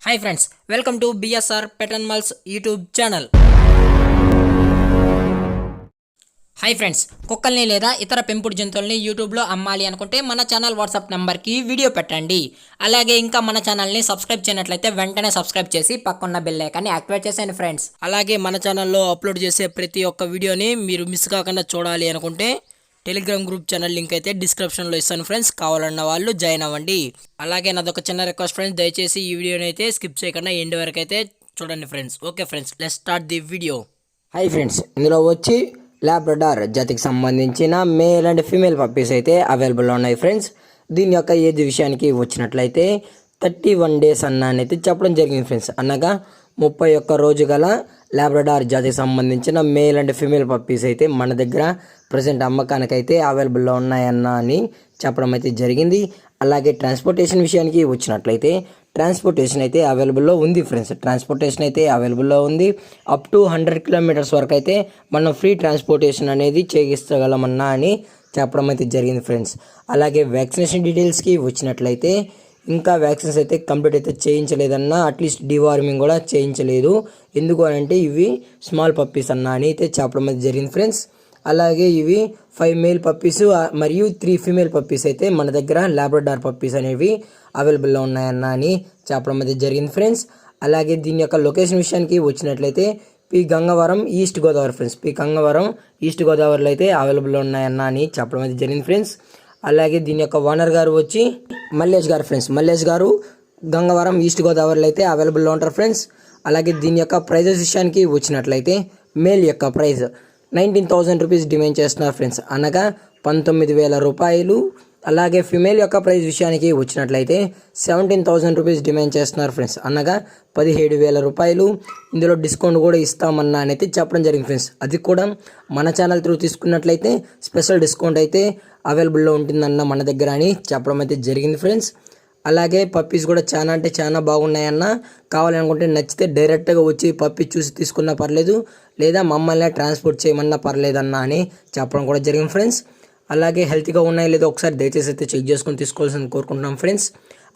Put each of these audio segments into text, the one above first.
Hi friends, welcome to BSR pet animals YouTube channel. Hi friends, కుక్కల్ని లేదా ఇతర పెంపుడు జంతువుల్ని యూట్యూబ్లో అమ్మాలి అనుకుంటే మన ఛానల్ వాట్సాప్ నెంబర్కి వీడియో పెట్టండి. అలాగే ఇంకా మన ఛానల్ని సబ్స్క్రైబ్ చేయనట్లయితే వెంటనే సబ్స్క్రైబ్ చేసి పక్కన్న బెల్ ఐకాన్ని యాక్టివేట్ చేసేయండి ఫ్రెండ్స్. అలాగే మన ఛానల్లో అప్లోడ్ చేసే ప్రతి ఒక్క వీడియోని మీరు మిస్ కాకుండా చూడాలి అనుకుంటే టెలిగ్రామ్ గ్రూప్ ఛానల్ లింక్ అయితే డిస్క్రిప్షన్లో ఇస్తాను ఫ్రెండ్స్, కావాలన్న వాళ్ళు జాయిన్ అవ్వండి. అలాగే నాదొక చిన్న రిక్వెస్ట్ ఫ్రెండ్స్, దయచేసి ఈ వీడియోని అయితే స్కిప్ చేయకుండా ఎండ్ వరకు అయితే చూడండి friends. Okay friends, let's start the video. Hi friends, ఇందులో వచ్చి లాబ్రడార్ జాతికి సంబంధించిన మేల్ అండ్ ఫీమేల్ పప్పీస్ అయితే అవైలబుల్లో ఉన్నాయి ఫ్రెండ్స్. దీని యొక్క ఏజ్ విషయానికి వచ్చినట్లయితే 31 days అన్నైతే చెప్పడం జరిగింది ఫ్రెండ్స్. అనగా 31 రోజు గల లాబ్రడార్ జాతికి సంబంధించిన మేల్ అండ్ ఫీమేల్ పప్పీస్ అయితే మన దగ్గర ప్రజెంట్ అమ్మకానికైతే అవైలబుల్లో ఉన్నాయన్న అని చెప్పడం అయితే జరిగింది. అలాగే ట్రాన్స్పోర్టేషన్ విషయానికి వచ్చినట్లయితే ట్రాన్స్పోర్టేషన్ అయితే అవైలబుల్లో ఉంది ఫ్రెండ్స్. ట్రాన్స్పోర్టేషన్ అయితే అవైలబుల్లో ఉంది. అప్ టు 100 kilometers వరకు అయితే మనం ఫ్రీ ట్రాన్స్పోర్టేషన్ అనేది చేయిస్తగలమన్నా అని చెప్పడం అయితే జరిగింది ఫ్రెండ్స్. అలాగే వ్యాక్సినేషన్ డీటెయిల్స్కి వచ్చినట్లయితే ఇంకా వ్యాక్సిన్స్ అయితే కంప్లీట్ అయితే చేయించలేదన్నా, అట్లీస్ట్ డివార్మింగ్ కూడా చేయించలేదు. ఎందుకు అని అంటే ఇవి స్మాల్ పప్పీస్ అన్న అని అయితే చెప్పడం అయితే జరిగింది ఫ్రెండ్స్. అలాగే ఇవి 5 male పప్పీస్ మరియు 3 female పప్పీస్ అయితే మన దగ్గర లాబ్రడార్ పప్పీస్ అనేవి అవైలబుల్లో ఉన్నాయన్న అని చెప్పడం అయితే జరిగింది ఫ్రెండ్స్. అలాగే దీని యొక్క లొకేషన్ విషయానికి వచ్చినట్లయితే P Gangavaram east Godavari friends. P Gangavaram east గోదావరిలో అయితే అవైలబుల్లో ఉన్నాయన్న అని చెప్పడం అయితే జరిగింది ఫ్రెండ్స్. అలాగే దీని యొక్క ఓనర్ గారు వచ్చి మల్లేష్ గారు ఫ్రెండ్స్. మల్లేష్ గారు గంగవరం ఈస్ట్ గోదావరిలో అయితే అవైలబుల్లో ఉంటారు ఫ్రెండ్స్. అలాగే దీని యొక్క ప్రైజెస్ విషయానికి వచ్చినట్లయితే మేల్ యొక్క ప్రైజ్ 19,000 రూపీస్ డిమాండ్ చేస్తున్నారు ఫ్రెండ్స్, అనగా 19,000 రూపాయలు. అలాగే ఫిమేల్ యొక్క ప్రైస్ విషయానికి వచ్చినట్లయితే 17,000 రూపీస్ డిమాండ్ చేస్తున్నారు ఫ్రెండ్స్, అనగా 17,000 రూపాయలు. ఇందులో డిస్కౌంట్ కూడా ఇస్తామన్నా అని అయితే చెప్పడం జరిగింది ఫ్రెండ్స్. అది కూడా మన ఛానల్ త్రూ తీసుకున్నట్లయితే స్పెషల్ డిస్కౌంట్ అయితే అవైలబుల్లో ఉంటుందన్న మన దగ్గర అని చెప్పడం అయితే జరిగింది ఫ్రెండ్స్. అలాగే పప్పీస్ కూడా చాలా అంటే చాలా బాగున్నాయన్న, కావాలనుకుంటే నచ్చితే డైరెక్ట్గా వచ్చి పప్పీ చూసి తీసుకున్నా పర్లేదు, లేదా మమ్మల్ని ట్రాన్స్పోర్ట్ చేయమన్నా పర్లేదన్న అని చెప్పడం కూడా జరిగింది ఫ్రెండ్స్. అలాగే హెల్తీగా ఉన్నాయో లేదో ఒకసారి దయచేసి అయితే చెక్ చేసుకొని తీసుకోవాల్సింది కోరుకుంటున్నాం ఫ్రెండ్స్.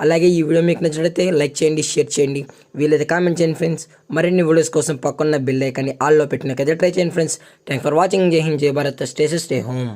అలాగే ఈ వీడియో మీకు నచ్చినట్లయితే లైక్ చేయండి, షేర్ చేయండి, వీలైతే కామెంట్ చేయండి ఫ్రెండ్స్. మరిన్ని వీడియోస్ కోసం పక్కన్న బెల్ ఐకాన్ని ఆల్లో పెట్టినకైతే ట్రై చేయండి ఫ్రెండ్స్. Thanks for watching. జై హింద్, జై భారత్, స్టే హోమ్.